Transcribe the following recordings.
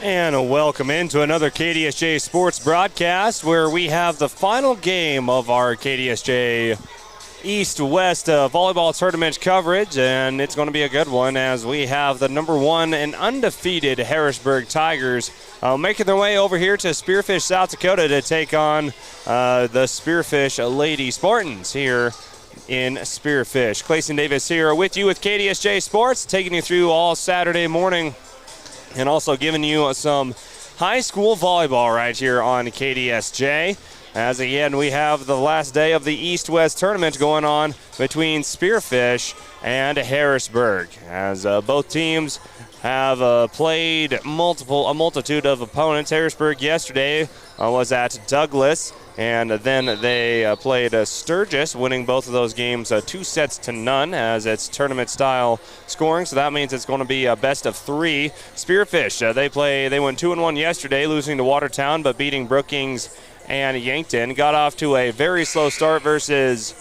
And welcome into another KDSJ Sports broadcast where we have the final game of our KDSJ East-West volleyball tournament coverage, and it's going to be a good one as we have the number 1 and undefeated Harrisburg Tigers making their way over here to Spearfish, South Dakota to take on the Spearfish Lady Spartans here in Spearfish. Clayson Davis here with you with KDSJ Sports, taking you through all Saturday morning and also giving you some high school volleyball right here on KDSJ. As again, we have the last day of the East-West tournament going on between Spearfish and Harrisburg, as both teams have played a multitude of opponents. Harrisburg yesterday was at Douglas, and then they played Sturgis, winning both of those games 2-0 as it's tournament-style scoring. So that means it's going to be a best of 3. Spearfish, they went 2-1 yesterday, losing to Watertown, but beating Brookings and Yankton. Got off to a very slow start versus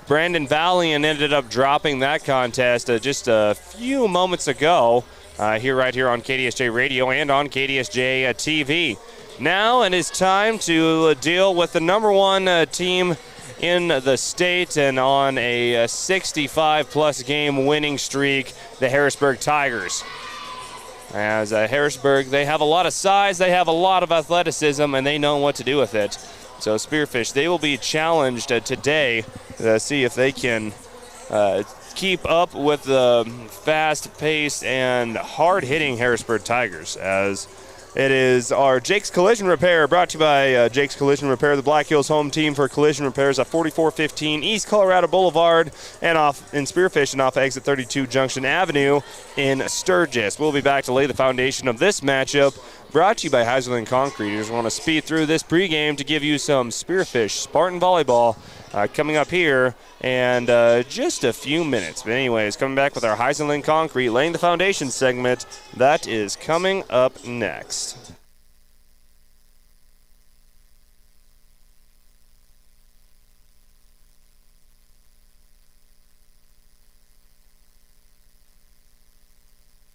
Brandon Valley and ended up dropping that contest just a few moments ago right here on KDSJ Radio and on KDSJ-TV. Now it is time to deal with the number 1 team in the state and on a 65-plus game winning streak, the Harrisburg Tigers. As Harrisburg, they have a lot of size, they have a lot of athleticism, and they know what to do with it. So Spearfish, they will be challenged today to see if they can keep up with the fast-paced and hard-hitting Harrisburg Tigers, as it is our Jake's Collision Repair, brought to you by Jake's Collision Repair, the Black Hills home team for collision repairs at 4415 East Colorado Boulevard and off in Spearfish and off exit 32 Junction Avenue in Sturgis. We'll be back to lay the foundation of this matchup, brought to you by Harrisburg Concrete. We want to speed through this pregame to give you some Spearfish Spartan volleyball coming up here and just a few minutes. But anyways, coming back with our Heisenling Concrete laying the foundation segment. That is coming up next.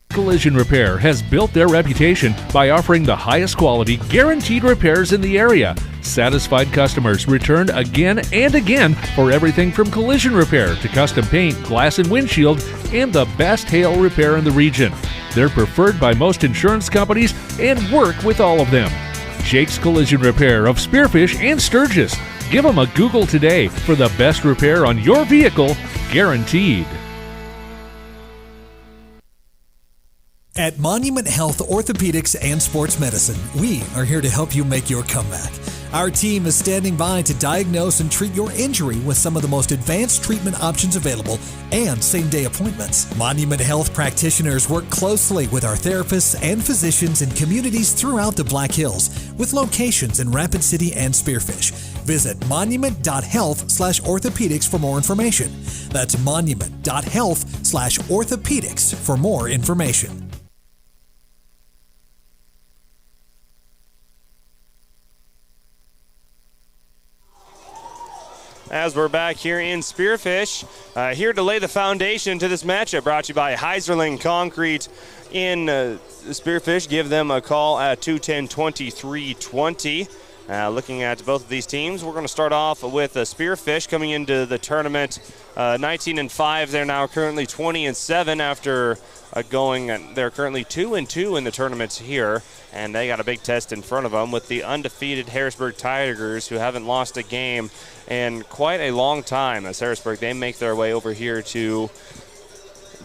Collision Repair has built their reputation by offering the highest quality, guaranteed repairs in the area. Satisfied customers return again and again for everything from collision repair to custom paint, glass and windshield, and the best hail repair in the region. They're preferred by most insurance companies and work with all of them. Jake's Collision Repair of Spearfish and Sturgis. Give them a Google today for the best repair on your vehicle, guaranteed. At Monument Health Orthopedics and Sports Medicine, we are here to help you make your comeback. Our team is standing by to diagnose and treat your injury with some of the most advanced treatment options available and same-day appointments. Monument Health practitioners work closely with our therapists and physicians in communities throughout the Black Hills, with locations in Rapid City and Spearfish. Visit monument.health/orthopedics for more information. That's monument.health/orthopedics for more information. As we're back here in Spearfish, here to lay the foundation to this matchup, brought to you by Heiserling Concrete in Spearfish. Give them a call at 210-2320. Looking at both of these teams, we're going to start off with Spearfish coming into the tournament 19-5. They're now currently 20-7 after they're currently 2-2 in the tournaments here, and they got a big test in front of them with the undefeated Harrisburg Tigers, who haven't lost a game in quite a long time. As Harrisburg, they make their way over here to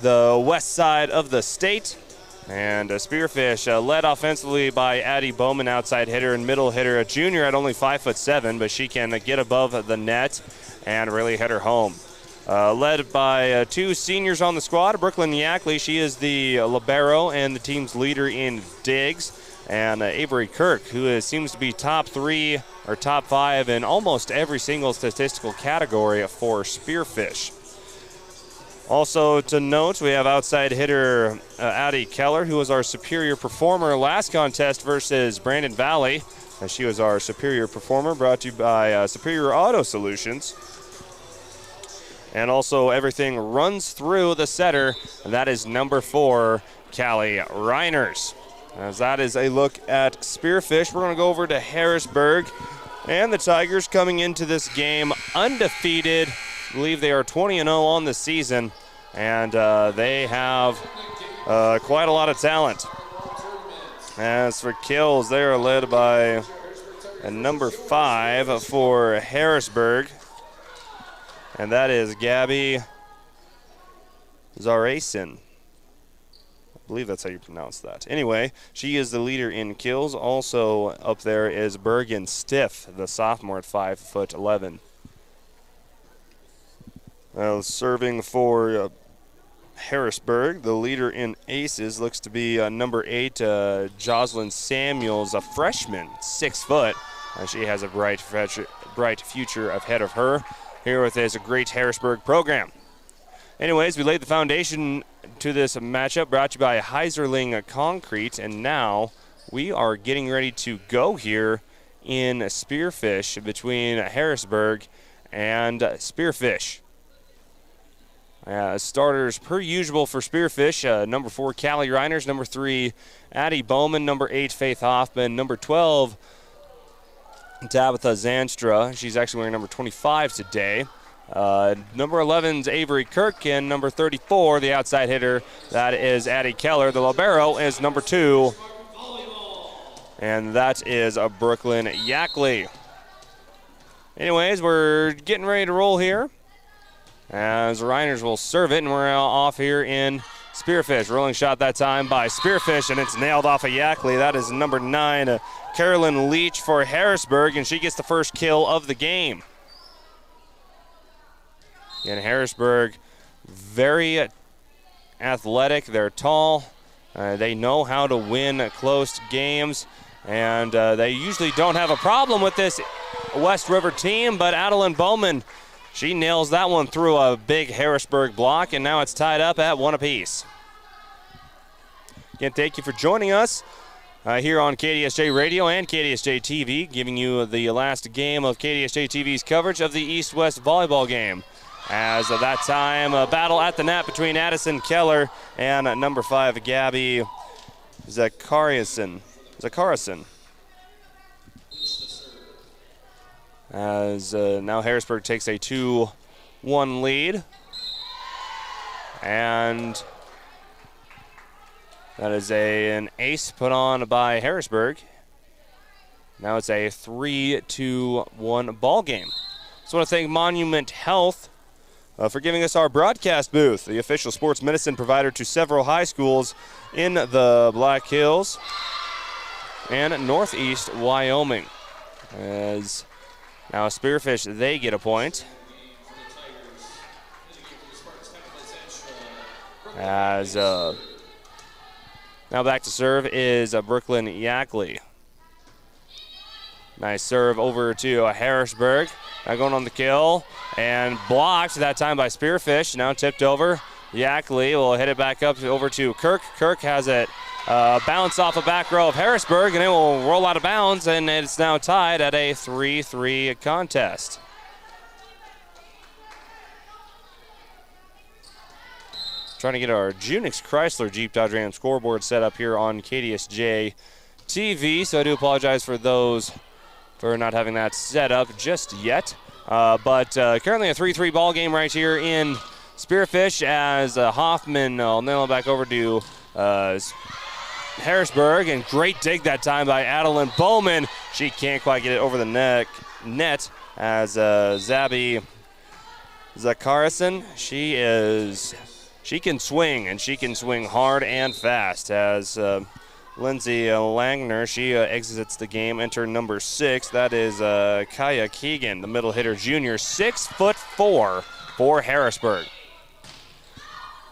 the west side of the state. And Spearfish led offensively by Addie Bowman, outside hitter and middle hitter, a junior at only 5'7", but she can get above the net and really hit her home. Led by 2 seniors on the squad, Brooklyn Yackley. She is the libero and the team's leader in digs. And Avery Kirk, who seems to be top 3 or top 5 in almost every single statistical category for Spearfish. Also to note, we have outside hitter Addie Keller, who was our superior performer last contest versus Brandon Valley. She was our superior performer, brought to you by Superior Auto Solutions. And also everything runs through the setter, and that is number 4, Callie Reiners. As that is a look at Spearfish, we're going to go over to Harrisburg. And the Tigers coming into this game undefeated. I believe they are 20-0 on the season. And they have quite a lot of talent. As for kills, they are led by number 5 for Harrisburg. And that is Gabby Zarasin. I believe that's how you pronounce that. Anyway, she is the leader in kills. Also up there is Bergen Stiff, the sophomore at 5'11". Serving for Harrisburg, the leader in aces looks to be number 8, Jocelyn Samuels, a freshman, 6 foot. She has a bright future ahead of her. Here with is a great Harrisburg program. Anyways, we laid the foundation to this matchup, brought to you by Heiserling Concrete, and now we are getting ready to go here in Spearfish between Harrisburg and Spearfish. Starters per usual for Spearfish, number 4, Callie Reiners, number 3, Addie Bowman, number 8, Faith Hoffman, number 12, Tabitha Zanstra. She's actually wearing number 25 today. Number 11 is Avery Kirk, and number 34, the outside hitter, that is Addie Keller. The libero is number 2, and that is Brooklyn Yackley. Anyways, we're getting ready to roll here as Reiners will serve it, and we're off here in Spearfish. Rolling shot that time by Spearfish, and it's nailed off of Yackley. That is number 9, Carolyn Leach for Harrisburg, and she gets the first kill of the game. In Harrisburg, very athletic. They're tall. They know how to win close games, and they usually don't have a problem with this West River team, but Adeline Bowman, she nails that one through a big Harrisburg block, and now it's tied up at 1 apiece. Again, thank you for joining us here on KDSJ Radio and KDSJ-TV, giving you the last game of KDSJ-TV's coverage of the East-West volleyball game. As of that time, a battle at the net between Addison Keller and number 5, Gabby Zakariason. As now Harrisburg takes a 2-1 lead. And that is an ace put on by Harrisburg. Now it's a 3-1 ball game. So I want to thank Monument Health for giving us our broadcast booth, the official sports medicine provider to several high schools in the Black Hills and Northeast Wyoming. As now Spearfish, they get a point. As now back to serve is Brooklyn Yackley. Nice serve over to Harrisburg. Now going on the kill and blocked that time by Spearfish. Now tipped over. Yackley will hit it back up over to Kirk. Kirk has it bounce off a back row of Harrisburg, and it will roll out of bounds, and it's now tied at a 3-3 contest. Trying to get our Junix Chrysler Jeep Dodge Ram scoreboard set up here on KDSJ-TV, so I do apologize for those for not having that set up just yet. But currently a 3-3 ball game right here in Spearfish as Hoffman will nail it back over to Harrisburg, and great dig that time by Adeline Bowman. She can't quite get it over the net as Zabby Zakarison. She can swing, and she can swing hard and fast as Lindsay Langner, she exits the game. Enter number 6. That is Kaya Keegan, the middle hitter junior, 6'4" for Harrisburg.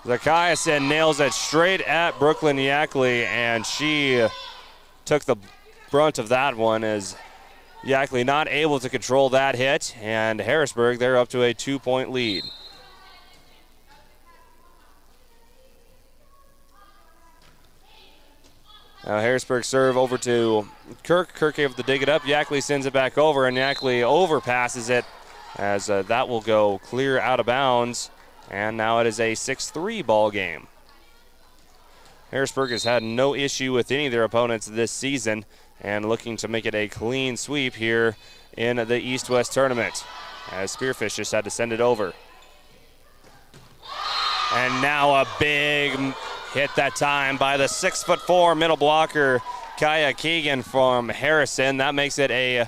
Zacchaeus nails it straight at Brooklyn Yackley, and she took the brunt of that one as Yackley not able to control that hit, and Harrisburg, they're up to a 2-point lead. Now Harrisburg serve over to Kirk. Kirk able to dig it up. Yackley sends it back over, and Yackley overpasses it as that will go clear out of bounds. And now it is a 6-3 ball game. Harrisburg has had no issue with any of their opponents this season and looking to make it a clean sweep here in the East-West tournament, as Spearfish just had to send it over. And now a big hit that time by the 6'4" middle blocker, Kaya Keegan from Harrison. That makes it a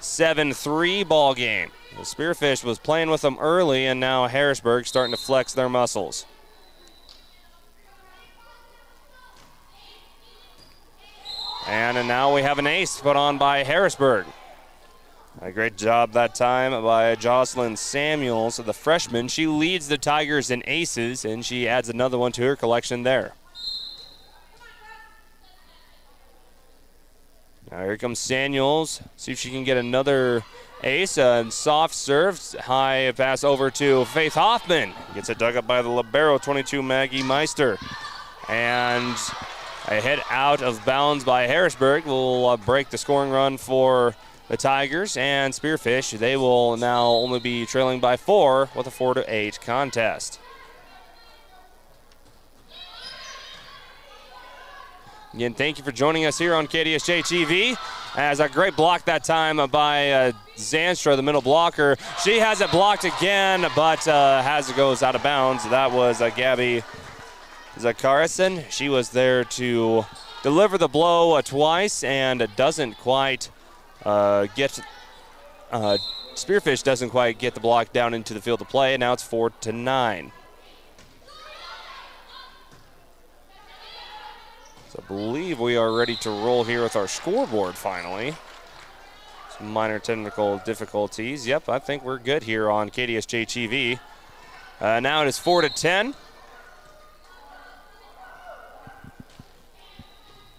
7-3 ball game. The Spearfish was playing with them early, and now Harrisburg starting to flex their muscles. And now we have an ace put on by Harrisburg. A great job that time by Jocelyn Samuels, the freshman. She leads the Tigers in aces, and she adds another one to her collection there. Now here comes Samuels. See if she can get another ace. Soft serve, high pass over to Faith Hoffman. Gets it dug up by the libero, 22, Maggie Meister. And a hit out of bounds by Harrisburg will break the scoring run for the Tigers, and Spearfish, they will now only be trailing by 4 with a 4-8 contest. Again, thank you for joining us here on KDSJ-TV. As a great block that time by Zanstra, the middle blocker. She has it blocked again, but goes out of bounds. That was Gabby Zakarison. She was there to deliver the blow twice and doesn't quite Spearfish doesn't quite get the block down into the field of play, and now it's 4-9. So I believe we are ready to roll here with our scoreboard finally. Some minor technical difficulties. Yep, I think we're good here on KDSJ-TV. Now it is 4-10.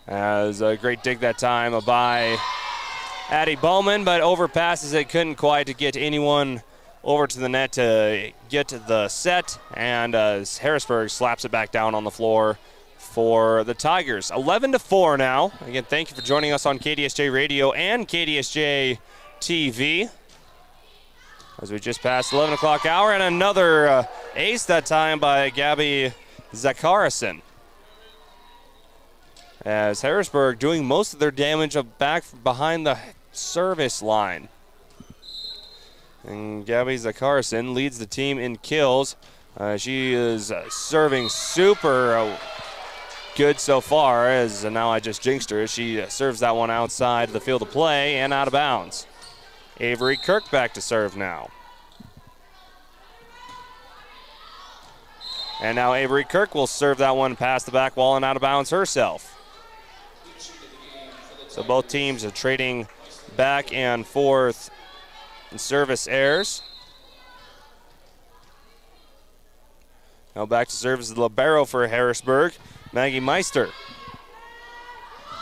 As a great dig that time by Addie Bowman, but overpasses it, couldn't quite get anyone over to the net to get the set, and Harrisburg slaps it back down on the floor for the Tigers. 11-4 now. Again, thank you for joining us on KDSJ Radio and KDSJ TV. As we just passed 11 o'clock hour, and another ace that time by Gabby Zakarison. As Harrisburg doing most of their damage back behind the service line. And Gabby Zakarison leads the team in kills. She is serving super good so far, as now I just jinxed her. She serves that one outside the field of play and out of bounds. Avery Kirk back to serve now. And now Avery Kirk will serve that one past the back wall and out of bounds herself. So both teams are trading back and forth in service errors. Now back to serve as the libero for Harrisburg, Maggie Meister.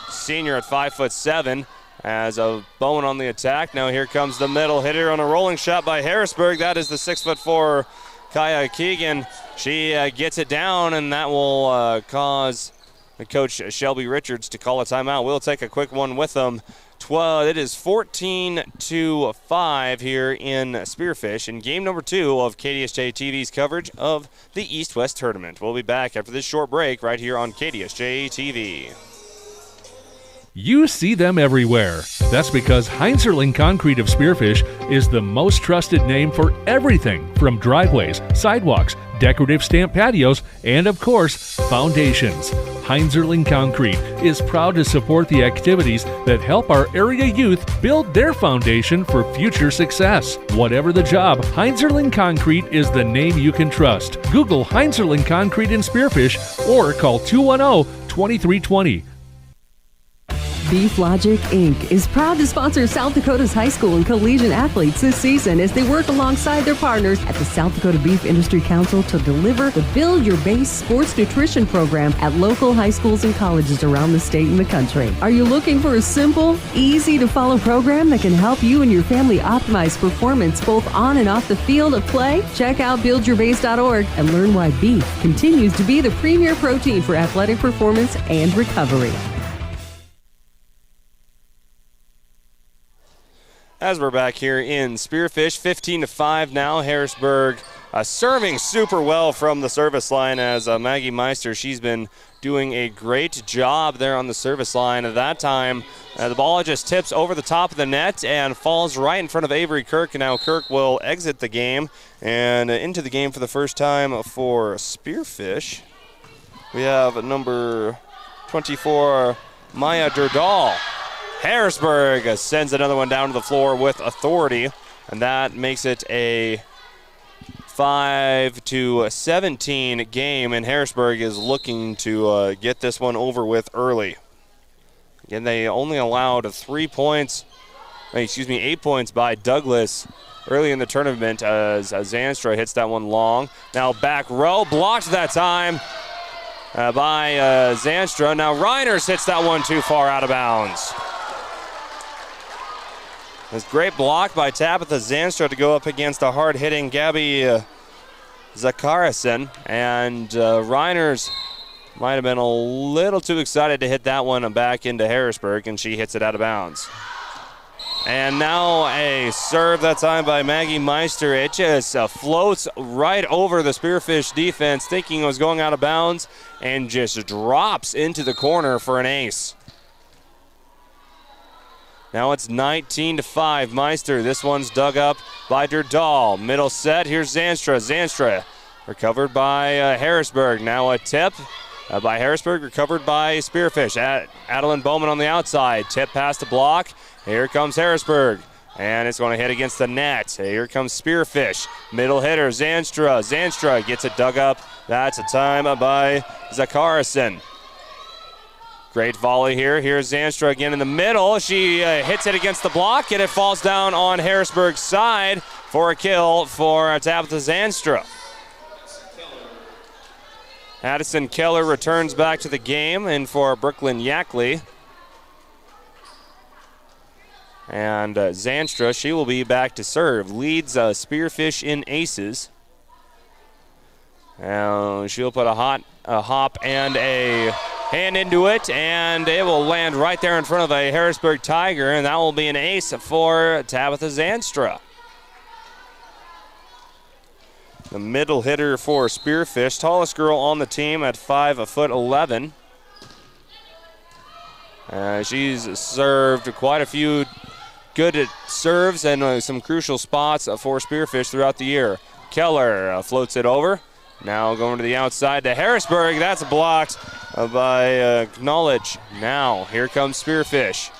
Senior at 5'7", as a Bowen on the attack. Now here comes the middle hitter on a rolling shot by Harrisburg. That is the 6'4" Kaya Keegan. She gets it down, and that will cause Coach Shelby Richards to call a timeout. We'll take a quick one with them. It is 14-5 here in Spearfish in game number 2 of KDSJ TV's coverage of the East-West tournament. We'll be back after this short break right here on KDSJ TV. You see them everywhere. That's because Heinzerling Concrete of Spearfish is the most trusted name for everything from driveways, sidewalks, decorative stamp patios, and of course, foundations. Heinzerling Concrete is proud to support the activities that help our area youth build their foundation for future success. Whatever the job, Heinzerling Concrete is the name you can trust. Google Heinzerling Concrete in Spearfish or call 210-2320. Beef Logic, Inc. is proud to sponsor South Dakota's high school and collegiate athletes this season as they work alongside their partners at the South Dakota Beef Industry Council to deliver the Build Your Base Sports Nutrition Program at local high schools and colleges around the state and the country. Are you looking for a simple, easy-to-follow program that can help you and your family optimize performance both on and off the field of play? Check out buildyourbase.org and learn why beef continues to be the premier protein for athletic performance and recovery. As we're back here in Spearfish, 15-5 now. Harrisburg serving super well from the service line as Maggie Meister, she's been doing a great job there on the service line. At that time, the ball just tips over the top of the net and falls right in front of Avery Kirk. And now Kirk will exit the game. And into the game for the first time for Spearfish, we have number 24, Maya Durdal. Harrisburg sends another one down to the floor with authority, and that makes it a 5-17 game, and Harrisburg is looking to get this one over with early. Again, they only allowed 8 points by Douglas early in the tournament as Zanstra hits that one long. Now back row, blocked that time by Zanstra. Now Reiners hits that one too far out of bounds. This great block by Tabitha Zanstra to go up against a hard-hitting Gabby Zakarison. And Reiners might have been a little too excited to hit that one back into Harrisburg, and she hits it out of bounds. And now a serve that time by Maggie Meister. It just floats right over the Spearfish defense, thinking it was going out of bounds, and just drops into the corner for an ace. Now it's 19-5, Meister. This one's dug up by Durdal. Middle set, here's Zanstra. Zanstra recovered by Harrisburg. Now a tip by Harrisburg, recovered by Spearfish. Adeline Bowman on the outside. Tip past the block. Here comes Harrisburg. And it's going to hit against the net. Here comes Spearfish. Middle hitter, Zanstra. Zanstra gets it dug up. That's a time by Zakarison. Great volley here. Here's Zanstra again in the middle. She hits it against the block, and it falls down on Harrisburg's side for a kill for Tabitha Zanstra. Addison Keller returns back to the game, and for Brooklyn Yackley. And Zanstra, she will be back to serve. Leads Spearfish in aces. She'll put a hop and a hand into it, and it will land right there in front of a Harrisburg Tiger, and that will be an ace for Tabitha Zanstra. The middle hitter for Spearfish, tallest girl on the team at 5'11". She's served quite a few good serves and some crucial spots for Spearfish throughout the year. Keller floats it over. Now going to the outside to Harrisburg. That's blocked by Knowledge. Now here comes Spearfish.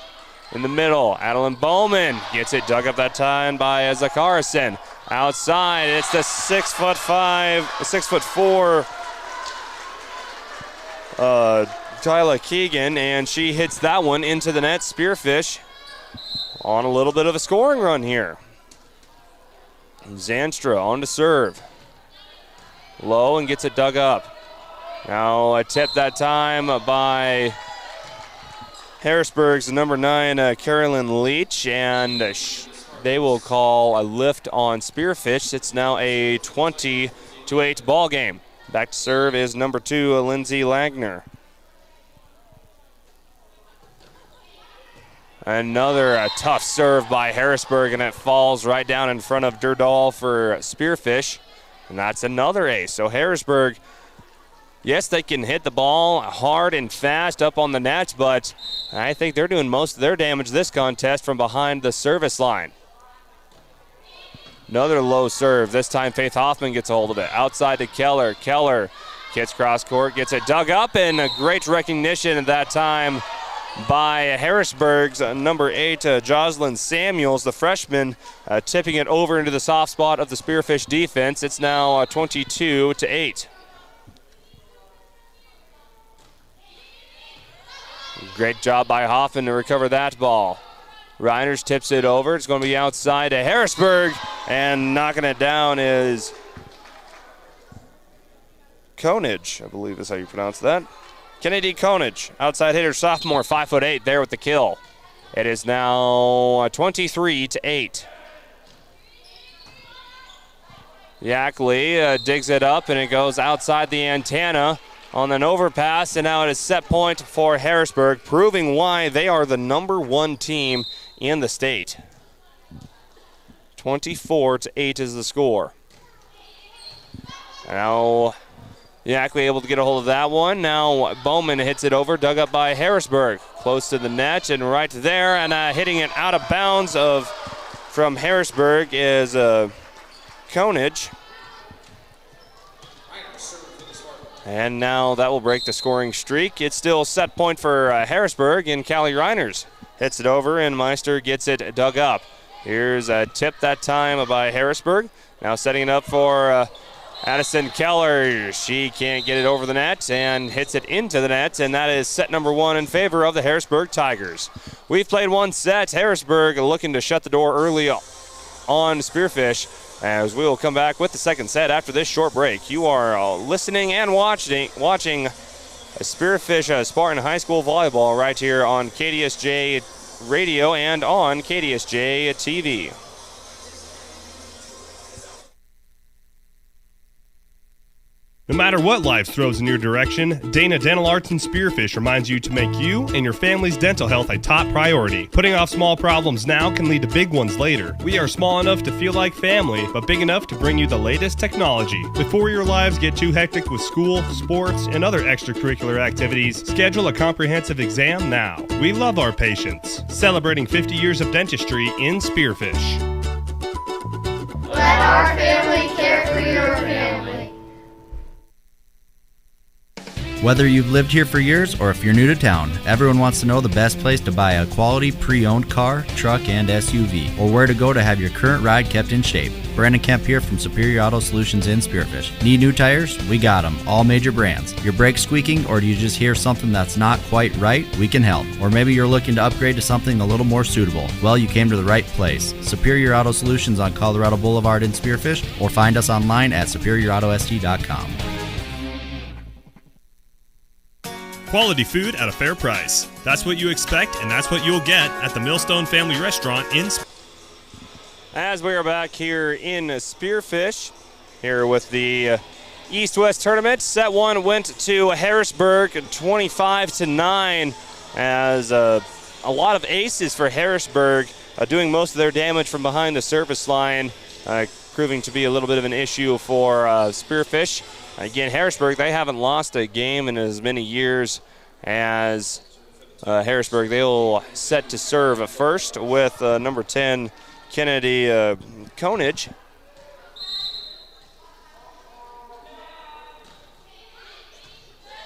In the middle, Adeline Bowman gets it dug up that time by Zakarison. Outside, it's the 6'4" Tyla Keegan, and she hits that one into the net. Spearfish on a little bit of a scoring run here. Zanstra on to serve. Low and gets it dug up. Now a tip that time by Harrisburg's number 9, Carolyn Leach, and they will call a lift on Spearfish. It's now a 20-8 ball game. Back to serve is number 2, Lindsay Langner. Another tough serve by Harrisburg, and it falls right down in front of Durdal for Spearfish. And that's another ace. So Harrisburg, yes, they can hit the ball hard and fast up on the net, but I think they're doing most of their damage this contest from behind the service line. Another low serve. This time Faith Hoffman gets a hold of it. Outside to Keller. Keller gets cross court, gets it dug up, and a great recognition at that time by Harrisburg's number 8, Jocelyn Samuels, the freshman, tipping it over into the soft spot of the Spearfish defense. It's now 22-8. Great job by Hoffman to recover that ball. Reiners tips it over. It's going to be outside to Harrisburg, and knocking it down is Konage, I believe is how you pronounce that. Kennedy Konage, outside hitter, sophomore, 5'8", there with the kill. It is now 23-8. Yackley digs it up, and it goes outside the antenna on an overpass, and now it is set point for Harrisburg, proving why they are the number 1 team in the state. 24-8 is the score. Now Yackley able to get a hold of that one. Now Bowman hits it over, dug up by Harrisburg. Close to the net and right there, and hitting it out of bounds from Harrisburg is Konage. And now that will break the scoring streak. It's still set point for Harrisburg, and Callie Reiners hits it over, and Meister gets it dug up. Here's a tip that time by Harrisburg. Now setting it up for Addison Keller. She can't get it over the net and hits it into the net, and that is set number 1 in favor of the Harrisburg Tigers. We've played one set. Harrisburg looking to shut the door early on Spearfish, as we will come back with the second set after this short break. You are listening and watching Spearfish Spartan High School Volleyball right here on KDSJ Radio and on KDSJ-TV. No matter what life throws in your direction, Dana Dental Arts and Spearfish reminds you to make you and your family's dental health a top priority. Putting off small problems now can lead to big ones later. We are small enough to feel like family, but big enough to bring you the latest technology. Before your lives get too hectic with school, sports, and other extracurricular activities, schedule a comprehensive exam now. We love our patients. Celebrating 50 years of dentistry in Spearfish. Let our family care for your family. Whether you've lived here for years or if you're new to town, everyone wants to know the best place to buy a quality pre-owned car, truck, and SUV, or where to go to have your current ride kept in shape. Brandon Kemp here from Superior Auto Solutions in Spearfish. Need new tires? We got them, all major brands. Your brakes squeaking, or do you just hear something that's not quite right? We can help. Or maybe you're looking to upgrade to something a little more suitable. Well, you came to the right place. Superior Auto Solutions on Colorado Boulevard in Spearfish, or find us online at superiorautost.com. Quality food at a fair price. That's what you expect, and that's what you'll get at the Millstone Family Restaurant in As we are back here in Spearfish, here with the East-West tournament. Set 1 went to Harrisburg 25-9, as a lot of aces for Harrisburg, doing most of their damage from behind the service line, proving to be a little bit of an issue for Spearfish. Again, Harrisburg, they haven't lost a game in as many years as Harrisburg. They'll set to serve first with number 10, Kennedy Konage.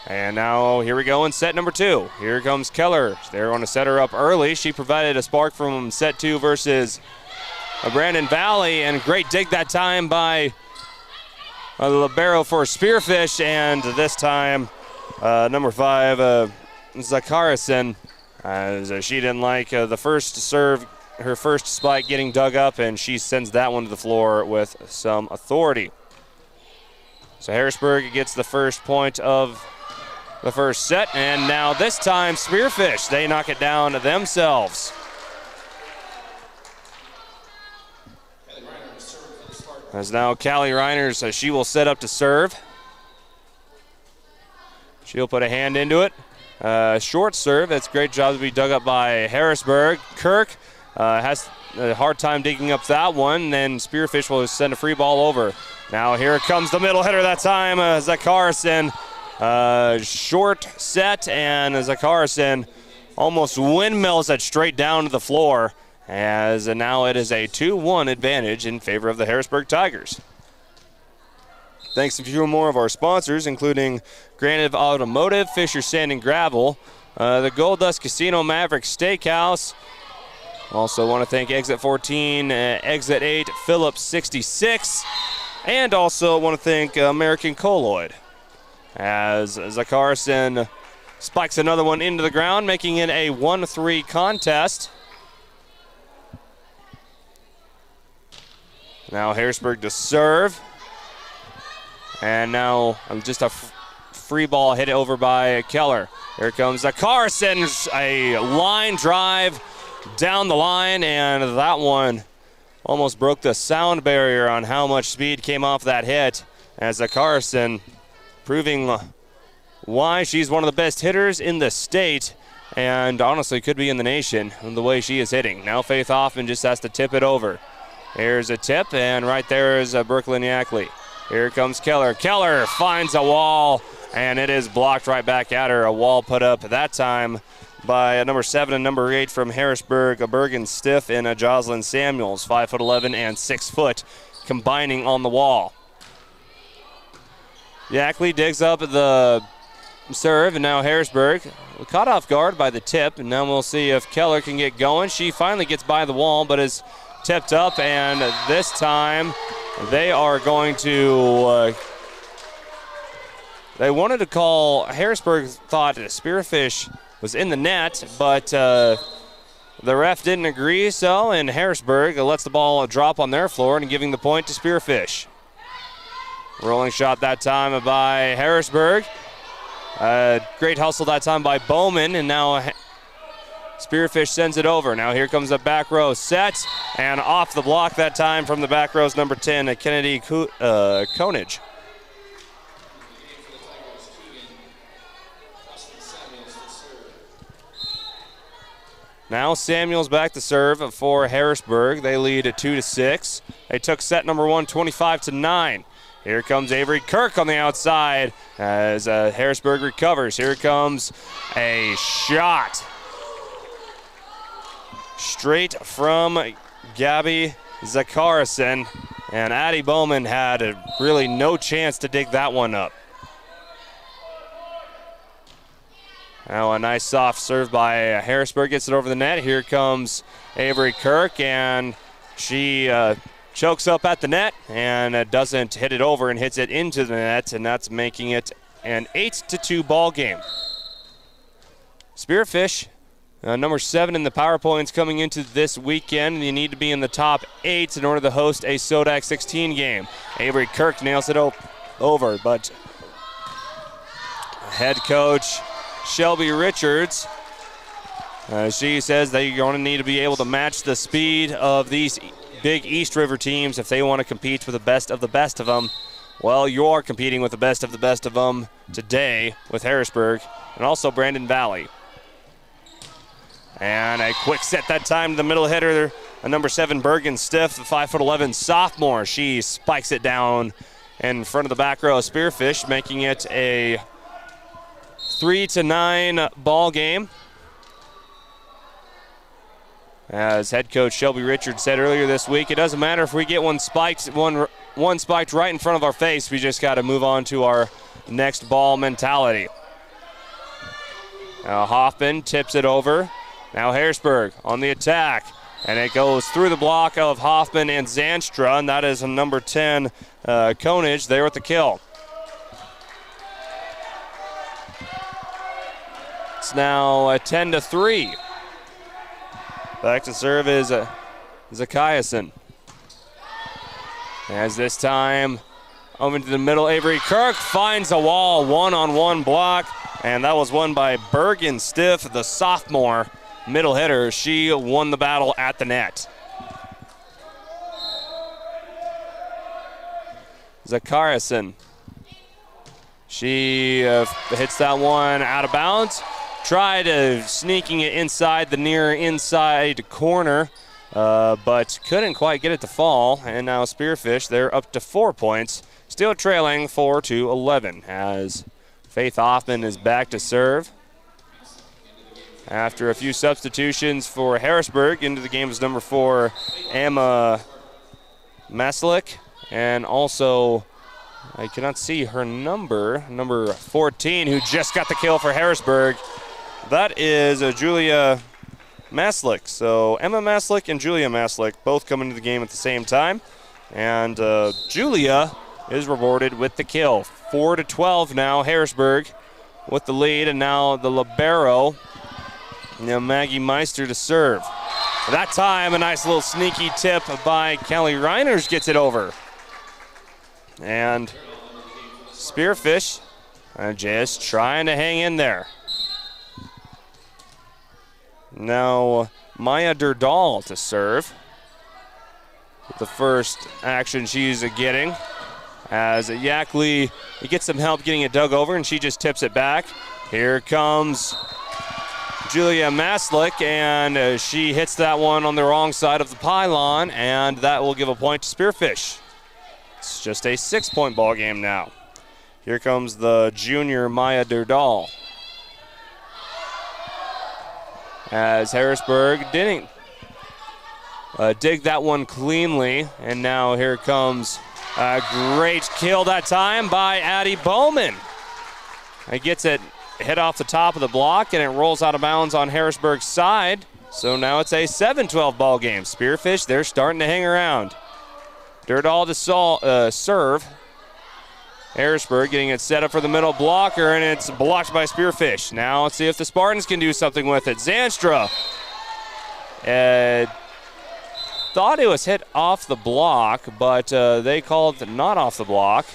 And now here we go in set number 2. Here comes Keller. They're going to set her up early. She provided a spark from set 2 versus Brandon Valley, and great dig that time by the libero for Spearfish, and this time number 5, Zakarison, as she didn't like the first serve, her first spike getting dug up, and she sends that one to the floor with some authority. So Harrisburg gets the first point of the first set, and now this time Spearfish, they knock it down themselves. As now Callie Reiners, she will set up to serve. She'll put a hand into it. Short serve, that's a great job to be dug up by Harrisburg. Kirk has a hard time digging up that one, then Spearfish will send a free ball over. Now here comes the middle hitter that time, Zakarison. Short set, and Zakarison almost windmills it straight down to the floor, as now it is a 2-1 advantage in favor of the Harrisburg Tigers. Thanks to a few more of our sponsors, including Granite Automotive, Fisher Sand and Gravel, the Gold Dust Casino Maverick Steakhouse. Also want to thank Exit 14, Exit 8, Phillips 66, and also want to thank American Colloid, as Zakarison spikes another one into the ground, making it a 1-3 contest. Now Harrisburg to serve. And now just a free ball hit over by Keller. Here comes Zakarison, a line drive down the line, and that one almost broke the sound barrier on how much speed came off that hit, as Zakarison proving why she's one of the best hitters in the state, and honestly could be in the nation the way she is hitting. Now Faith Hoffman just has to tip it over. Here's a tip, and right there is Brooklyn Yackley. Here comes Keller. Keller finds a wall, and it is blocked right back at her. A wall put up that time by number 7 and number 8 from Harrisburg, a Bergen Stiff, and a Jocelyn Samuels, 5'11" and 6 foot, combining on the wall. Yackley digs up the serve, and now Harrisburg caught off guard by the tip, and now we'll see if Keller can get going. She finally gets by the wall, but is tipped up, and this time they are going to they wanted to call. Harrisburg thought Spearfish was in the net, but the ref didn't agree, so, and Harrisburg lets the ball drop on their floor and giving the point to Spearfish. Rolling shot that time by Harrisburg. Great hustle that time by Bowman, and now Spearfish sends it over. Now here comes the back row set, and off the block that time from the back row's number 10, Kennedy Konage. Now Samuels back to serve for Harrisburg. They lead at 2-6. They took set number 1, 25-9. Here comes Avery Kirk on the outside as Harrisburg recovers. Here comes a shot. Straight from Gabby Zakarison. And Addie Bowman had really no chance to dig that one up. Now a nice soft serve by Harrisburg, gets it over the net. Here comes Avery Kirk, and she chokes up at the net and doesn't hit it over and hits it into the net, and that's making it an 8-2 ball game. Spearfish, number 7 in the power points coming into this weekend. You need to be in the top 8 in order to host a Sodak 16 game. Avery Kirk nails it over, but head coach Shelby Richards, she says that you're going to need to be able to match the speed of these big East River teams if they want to compete with the best of them. Well, you're competing with the best of them today with Harrisburg and also Brandon Valley. And a quick set that time to the middle hitter, a number 7 Bergen Stiff, the 5'11" sophomore. She spikes it down in front of the back row of Spearfish, making it a 3-9 ball game. As head coach Shelby Richards said earlier this week, it doesn't matter if we get one spiked right in front of our face. We just got to move on to our next ball mentality. Now Hoffman tips it over. Now Harrisburg on the attack, and it goes through the block of Hoffman and Zanstra, and that is a number 10 Konage there with the kill. It's now a 10-3. Back to serve is Zakiason. As this time over to the middle, Avery Kirk finds a wall, one-on-one block, and that was won by Bergen Stiff, the sophomore middle hitter. She won the battle at the net. Zakiason. She hits that one out of bounds. Tried sneaking it inside the near inside corner, but couldn't quite get it to fall. And now Spearfish, they're up to 4 points, still trailing 4-11 as Faith Hoffman is back to serve. After a few substitutions for Harrisburg, into the game is number 4, Emma Maslik, and also I cannot see her number 14, who just got the kill for Harrisburg. That is Julia Maslik. So Emma Maslik and Julia Maslik both come into the game at the same time. And Julia is rewarded with the kill. 4-12 now, Harrisburg with the lead. And now the libero, Maggie Meister to serve. That time, a nice little sneaky tip by Kelly Reiners gets it over. And Spearfish just trying to hang in there. Now Maya Durdal to serve. The first action she's getting. As Yackley, he gets some help getting it dug over, and she just tips it back. Here comes Julia Maslik, and she hits that one on the wrong side of the pylon, and that will give a point to Spearfish. It's just a 6-point ball game now. Here comes the junior Maya Durdal. As Harrisburg didn't dig that one cleanly, and now here comes a great kill that time by Addie Bowman. He gets it hit off the top of the block, and it rolls out of bounds on Harrisburg's side. So now it's a 7-12 ball game. Spearfish, they're starting to hang around. Durdal to serve. Harrisburg getting it set up for the middle blocker, and it's blocked by Spearfish. Now let's see if the Spartans can do something with it. Zanstra thought it was hit off the block, but they called not off the block.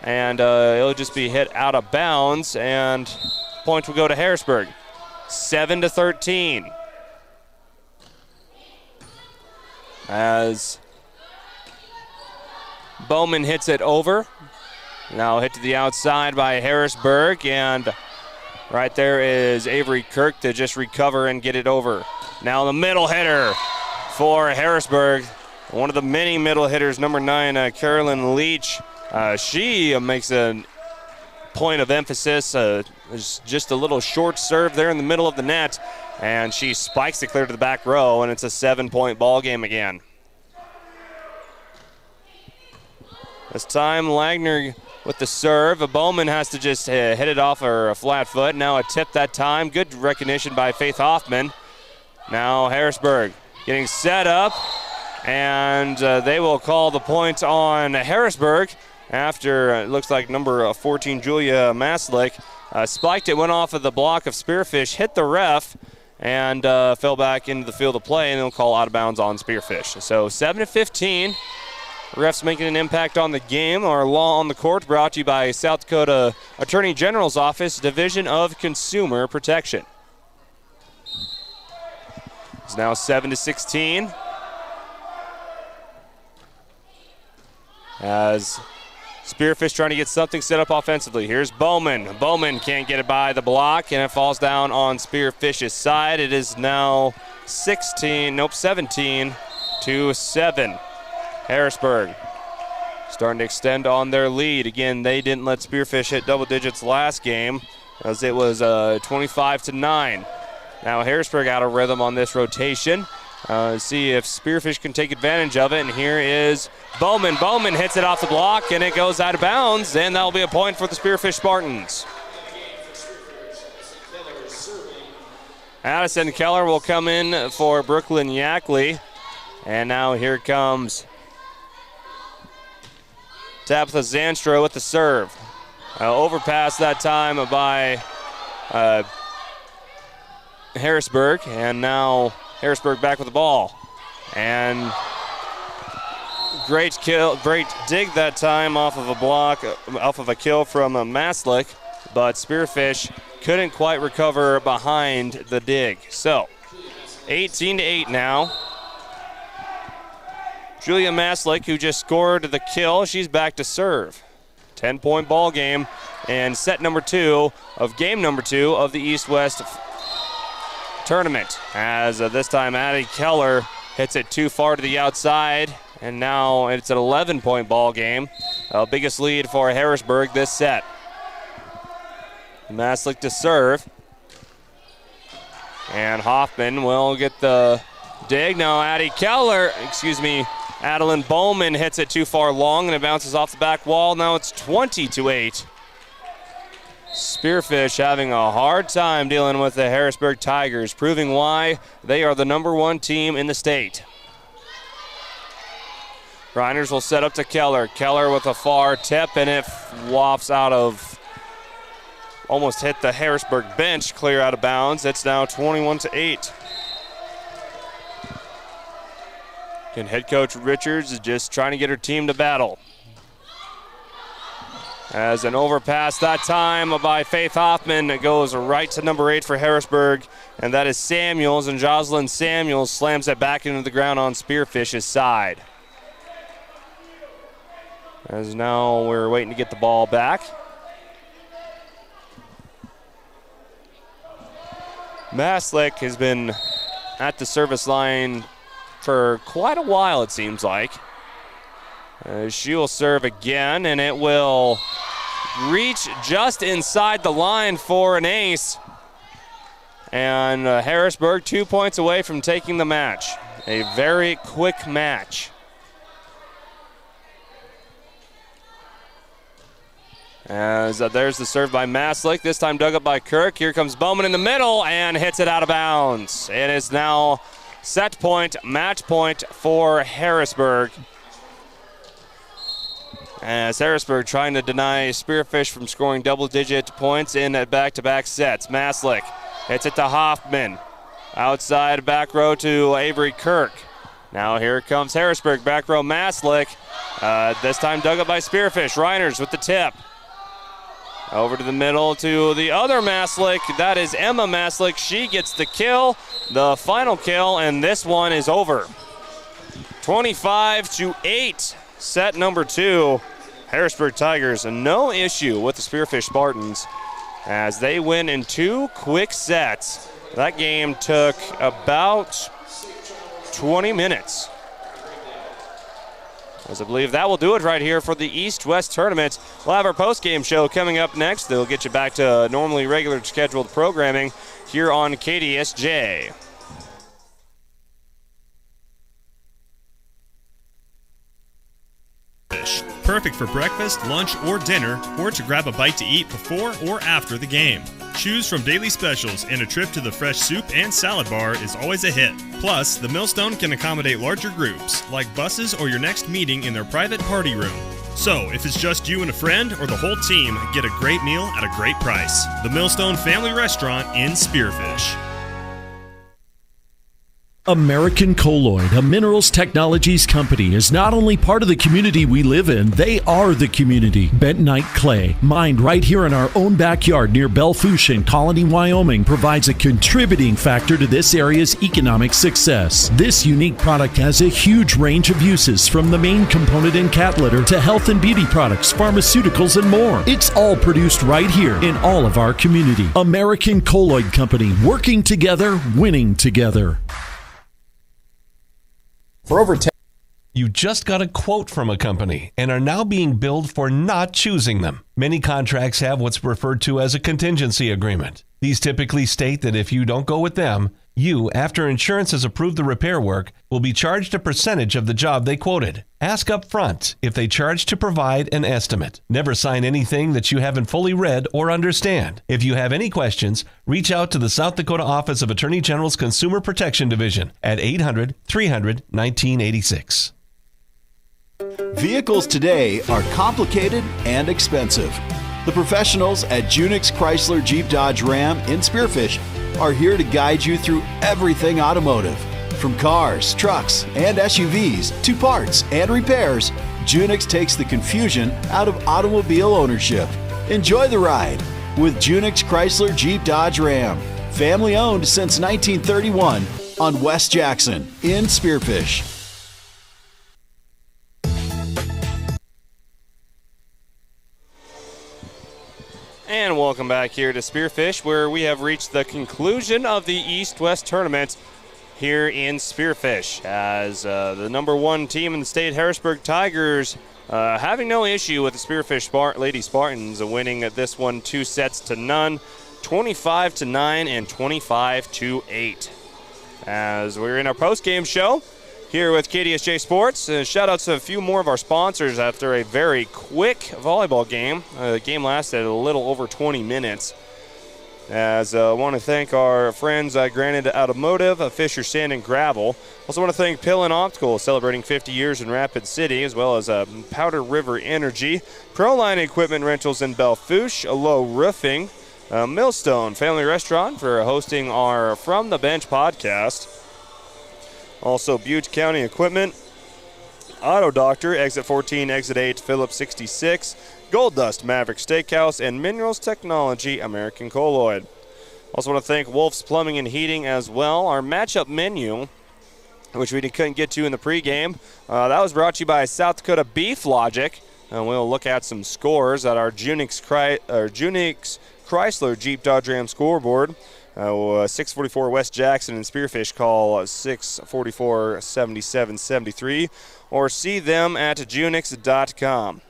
And it'll just be hit out of bounds, and points will go to Harrisburg. 7-13. As Bowman hits it over. Now hit to the outside by Harrisburg, and right there is Avery Kirk to just recover and get it over. Now the middle hitter for Harrisburg. One of the many middle hitters, number 9, Carolyn Leach. She makes a point of emphasis. There's just a little short serve there in the middle of the net, and she spikes it clear to the back row, and it's a 7-point ball game again. This time, Lagner with the serve. Bowman has to just hit it off her flat foot. Now a tip that time. Good recognition by Faith Hoffman. Now Harrisburg getting set up, and they will call the point on Harrisburg after it looks like number 14, Julia Maslick, spiked it, went off of the block of Spearfish, hit the ref, and fell back into the field of play, and they'll call out of bounds on Spearfish. So 7-15. Refs making an impact on the game. Our Law on the Court brought to you by South Dakota Attorney General's Office, Division of Consumer Protection. It's now 7-16. As Spearfish trying to get something set up offensively. Here's Bowman. Bowman can't get it by the block, and it falls down on Spearfish's side. It is now 17-7. Harrisburg starting to extend on their lead. Again, they didn't let Spearfish hit double digits last game, as it was 25-9. Now Harrisburg out of rhythm on this rotation. See if Spearfish can take advantage of it, and here is Bowman. Bowman hits it off the block, and it goes out of bounds, and that'll be a point for the Spearfish Spartans. Addison Keller will come in for Brooklyn Yackley, and now here comes Tabitha Zanstra with the serve. Overpass that time by Harrisburg, and now Harrisburg back with the ball. And great dig that time off of a block, off of a kill from Maslick, but Spearfish couldn't quite recover behind the dig. So 18-8 now. Julia Maslick, who just scored the kill, she's back to serve. 10-point ball game, and set number 2 of game number 2 of the East-West tournament. As this time Addie Keller hits it too far to the outside, and now it's an 11-point ball game. Biggest lead for Harrisburg this set. Maslick to serve. And Hoffman will get the dig. Now Adeline Bowman hits it too far long, and it bounces off the back wall. Now it's 20-8. Spearfish having a hard time dealing with the Harrisburg Tigers, proving why they are the number 1 team in the state. Grinders will set up to Keller. Keller with a far tip, and it wafts out of, almost hit the Harrisburg bench, clear out of bounds. It's now 21-8. And head coach Richards is just trying to get her team to battle. As an overpass that time by Faith Hoffman, it goes right to number 8 for Harrisburg, and that is Samuels, and Jocelyn Samuels slams it back into the ground on Spearfish's side. As now we're waiting to get the ball back. Maslick has been at the service line for quite a while, it seems like. She will serve again, and it will reach just inside the line for an ace. And Harrisburg 2 points away from taking the match. A very quick match. As there's the serve by Maslick, this time dug up by Kirk. Here comes Bowman in the middle and hits it out of bounds. It is now set point, match point for Harrisburg. As Harrisburg trying to deny Spearfish from scoring double-digit points in back-to-back sets. Maslick hits it to Hoffman. Outside back row to Avery Kirk. Now here comes Harrisburg, back row Maslick. This time dug up by Spearfish. Reiners with the tip. Over to the middle to the other Maslick. That is Emma Maslick. She gets the kill, the final kill, and this one is over. 25-8. Set number 2, Harrisburg Tigers, no issue with the Spearfish Spartans as they win in 2 quick sets. That game took about 20 minutes. As I believe that will do it right here for the East-West tournament. We'll have our post-game show coming up next. They'll get you back to normally regular scheduled programming here on KDSJ. Perfect for breakfast, lunch, or dinner, or to grab a bite to eat before or after the game. Choose from daily specials, and a trip to the fresh soup and salad bar is always a hit. Plus, the Millstone can accommodate larger groups, like buses or your next meeting in their private party room. So, if it's just you and a friend or the whole team, get a great meal at a great price. The Millstone Family Restaurant in Spearfish. American Colloid, a minerals technologies company, is not only part of the community we live in, they are the community. Bentonite clay, mined right here in our own backyard near Belfouche in Colony, Wyoming, provides a contributing factor to this area's economic success. This unique product has a huge range of uses, from the main component in cat litter to health and beauty products, pharmaceuticals, and more. It's all produced right here in all of our community. American Colloid Company, working together, winning together. For over 10. You just got a quote from a company and are now being billed for not choosing them. Many contracts have what's referred to as a contingency agreement. These typically state that if you don't go with them, you, after insurance has approved the repair work, will be charged a percentage of the job they quoted. Ask up front if they charge to provide an estimate. Never sign anything that you haven't fully read or understand. If you have any questions, reach out to the South Dakota Office of Attorney General's Consumer Protection Division at 800-300-1986. Vehicles today are complicated and expensive. The professionals at Junix Chrysler Jeep Dodge Ram in Spearfish are here to guide you through everything automotive. From cars, trucks, and SUVs to parts and repairs, Junix takes the confusion out of automobile ownership. Enjoy the ride with Junix Chrysler Jeep Dodge Ram. Family owned since 1931 on West Jackson in Spearfish. And welcome back here to Spearfish, where we have reached the conclusion of the East-West tournament here in Spearfish, as the number 1 team in the state, Harrisburg Tigers, having no issue with the Spearfish Lady Spartans, winning this one 2 sets to none, 25-9 and 25-8. As we're in our post-game show here with KDSJ Sports, shout out to a few more of our sponsors after a very quick volleyball game. The game lasted a little over 20 minutes. As I want to thank our friends at Granite Automotive, Fisher Sand and Gravel. Also want to thank Pillin Optical, celebrating 50 years in Rapid City, as well as Powder River Energy, Proline Equipment Rentals in Belfouche, Low Roofing, Millstone Family Restaurant for hosting our From the Bench podcast. Also, Butte County Equipment, Auto Doctor, Exit 14, Exit 8, Phillips 66, Gold Dust, Maverick Steakhouse, and Minerals Technology, American Colloid. Also want to thank Wolf's Plumbing and Heating as well. Our matchup menu, which we couldn't get to in the pregame, that was brought to you by South Dakota Beef Logic. And we'll look at some scores at our Junix Chrysler Jeep Dodge Ram scoreboard. 644 West Jackson and Spearfish call 644-7773 or see them at junix.com.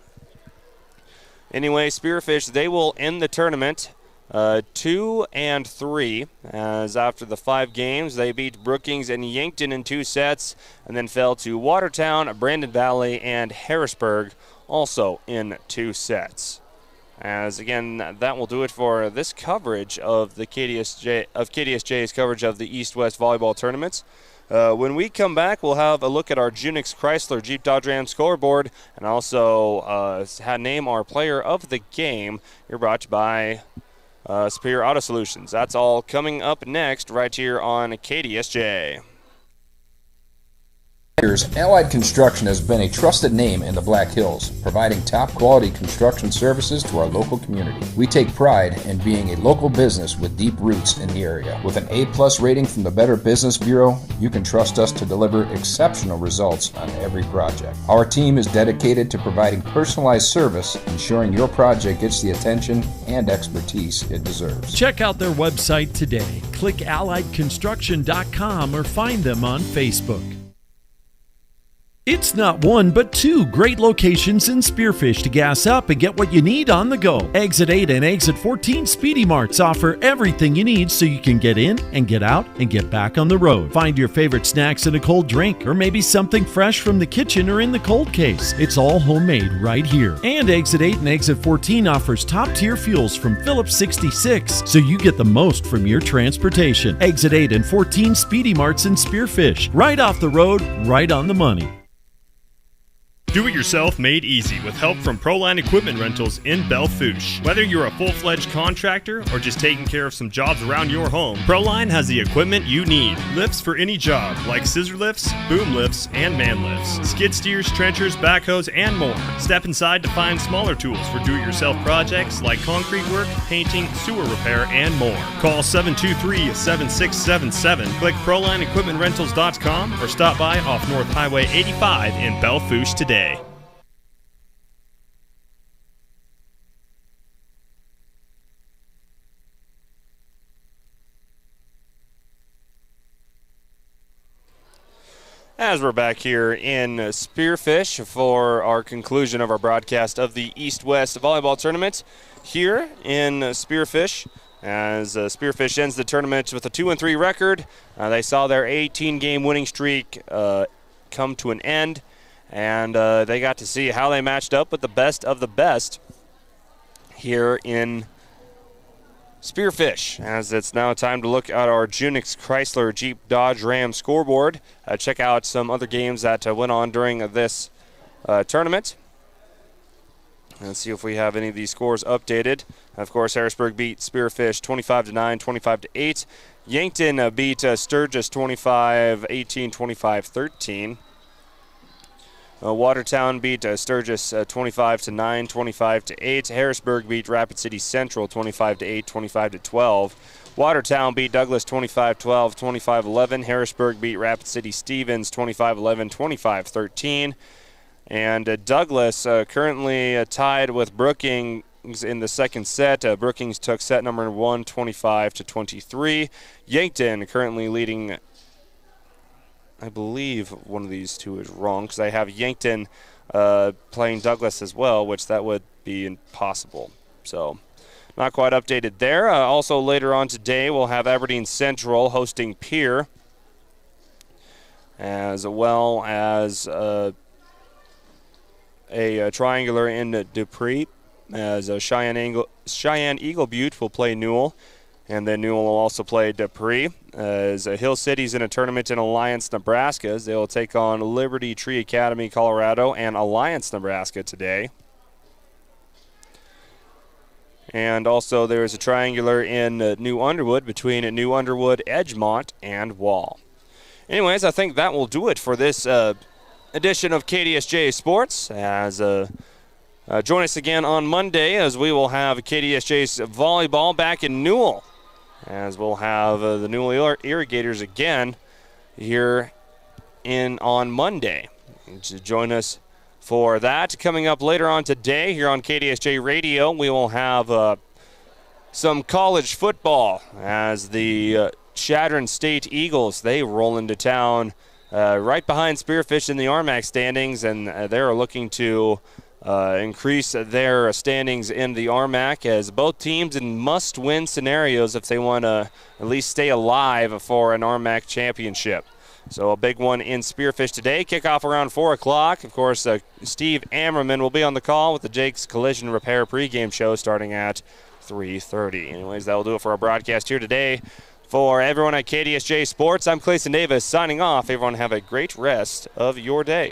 Anyway, Spearfish, they will end the tournament 2-3, as after the 5 games, they beat Brookings and Yankton in 2 sets and then fell to Watertown, Brandon Valley, and Harrisburg, also in 2 sets. As again, that will do it for this coverage of the KDSJ's coverage of the East-West volleyball tournaments. When we come back, we'll have a look at our Junix Chrysler Jeep Dodge Ram scoreboard and also name our player of the game. You're brought to you by Superior Auto Solutions. That's all coming up next right here on KDSJ. Allied Construction has been a trusted name in the Black Hills, providing top quality construction services to our local community. We take pride in being a local business with deep roots in the area. With an A+ rating from the Better Business Bureau, you can trust us to deliver exceptional results on every project. Our team is dedicated to providing personalized service, ensuring your project gets the attention and expertise it deserves. Check out their website today. Click alliedconstruction.com or find them on Facebook. It's not one, but 2 great locations in Spearfish to gas up and get what you need on the go. Exit 8 and Exit 14 Speedy Marts offer everything you need so you can get in and get out and get back on the road. Find your favorite snacks and a cold drink, or maybe something fresh from the kitchen or in the cold case. It's all homemade right here. And Exit 8 and Exit 14 offers top-tier fuels from Phillips 66, so you get the most from your transportation. Exit 8 and 14 Speedy Marts in Spearfish. Right off the road, right on the money. Do-it-yourself made easy with help from Proline Equipment Rentals in Belle Fourche. Whether you're a full-fledged contractor or just taking care of some jobs around your home, Proline has the equipment you need. Lifts for any job, like scissor lifts, boom lifts, and man lifts. Skid steers, trenchers, backhoes, and more. Step inside to find smaller tools for do-it-yourself projects like concrete work, painting, sewer repair, and more. Call 723-7677, click ProlineEquipmentRentals.com, or stop by off North Highway 85 in Belle Fourche today. As we're back here in Spearfish for our conclusion of our broadcast of the East-West Volleyball Tournament here in Spearfish. As Spearfish ends the tournament with a 2-3 record, they saw their 18-game winning streak come to an end, and they got to see how they matched up with the best of the best here in Spearfish, as it's now time to look at our Junix Chrysler Jeep Dodge Ram scoreboard. Check out some other games that went on during this tournament. Let's see if we have any of these scores updated. Of course, Harrisburg beat Spearfish 25-9, 25-8. Yankton beat Sturgis 25-18, 25-13. Watertown beat Sturgis 25-9, 25-8. Harrisburg beat Rapid City Central 25-8, 25-12. Watertown beat Douglas 25-12, 25-11. Harrisburg beat Rapid City Stevens 25-11, 25-13. And Douglas currently tied with Brookings in the second set. Brookings took set number 1, 25-23. Yankton currently leading. I believe one of these two is wrong because I have Yankton playing Douglas as well, which that would be impossible. So not quite updated there. Also later on today, we'll have Aberdeen Central hosting Pierre, as well as a triangular in Dupree, as Cheyenne Eagle Butte will play Newell. And then Newell will also play Dupree. As Hill City's in a tournament in Alliance, Nebraska. They will take on Liberty Tree Academy, Colorado, and Alliance, Nebraska today. And also there is a triangular in New Underwood between New Underwood, Edgemont, and Wall. Anyways, I think that will do it for this edition of KDSJ Sports. As join us again on Monday, as we will have KDSJ's volleyball back in Newell, as we'll have the Newell Irrigators again here on Monday. To join us for that. Coming up later on today here on KDSJ Radio, we will have some college football as the Chadron State Eagles, they roll into town right behind Spearfish in the RMAC standings, and they're looking to increase their standings in the RMAC, as both teams in must-win scenarios if they want to at least stay alive for an RMAC championship. So a big one in Spearfish today. Kickoff around 4 o'clock. Of course, Steve Ammerman will be on the call with the Jake's Collision Repair pregame show starting at 3:30. Anyways, that will do it for our broadcast here today. For everyone at KDSJ Sports, I'm Clayson Davis signing off. Everyone have a great rest of your day.